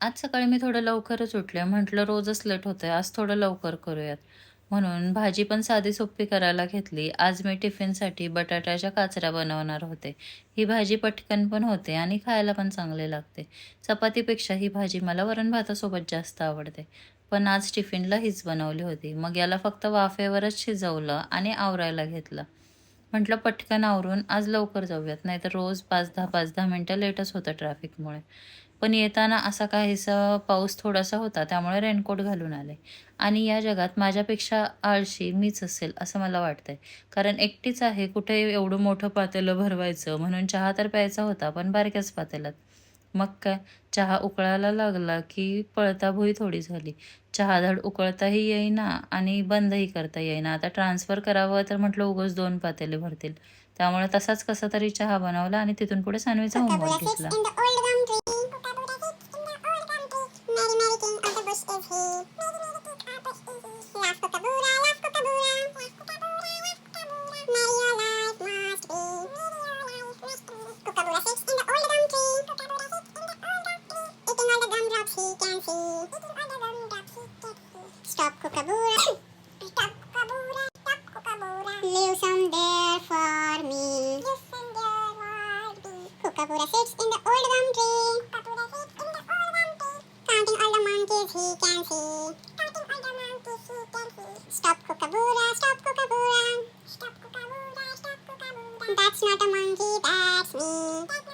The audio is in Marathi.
आज सकाळी मी थोडं लवकरच उठले. म्हटलं रोजच लेट होतंय, आज थोडं लवकर करूयात. म्हणून भाजी पण साधी सोपी करायला घेतली. आज मी टिफिनसाठी बटाट्याच्या काचऱ्या बनवणार होते. ही भाजी पटकन पण होते आणि खायला पण चांगली लागते. चपातीपेक्षा ही भाजी मला वरण-भातासोबत जास्त आवडते. पण आज टिफिनला हीच बनवली होती. मग याला फक्त वाफेवरच शिजवलं आणि आवरायला घेतलं. म्हटलं पटकन आवरून आज लवकर जाऊयात, नाहीतर रोज 5-10 मिनिटं लेटच होतं ट्रॅफिकमुळे. पण येताना असा काहीसा पाऊस थोडासा होता, त्यामुळे रेनकोट घालून आले. आणि या जगात माझ्यापेक्षा आळशी मीच असेल असं मला वाटतंय. कारण एकटीच आहे, कुठे एवढं मोठं पातेलं भरवायचं, म्हणून चहा तर प्यायचा होता, पण बारक्याच पातेल्यात. मग काय, चहा उकळायला लागला की पळता भुई थोडी झाली. चहा धड उकळताही येईना आणि बंदही करता येईना. आता ट्रान्सफर करावं तर म्हटलं उगाच 2 पातेले भरतील. त्यामुळे तसाच कसा तरी चहा बनवला आणि तिथून पुढे सानवीचा Kookaburra होमवर्क sits घेतला. in the old gum tree. Kookaburra sits in the old gum tree. Merry, merry king of the bush is he. Merry, merry king of the bush is he. Laugh Kookaburra, laugh Kookaburra. Laugh Kookaburra, laugh Kookaburra. Merry your life must be. Merry your life must be. Kookaburra sits in the old gum tree. Kookaburra sits in the old gum tree. Eating all the gumdrops he can see. Eating all the gumdrops he can see. Stop Kookaburra. Stop Kookaburra. Stop Kookaburra. Leave some there for me. Leave some there for me. Kookaburra sits in the old gum tree. Kookaburra sits in the old gum tree. Counting all the monkeys he can see. Counting all the monkeys he can see. Stop Kookaburra, stop Kookaburra. Stop Kookaburra, stop Kookaburra. That's not a monkey, that's me.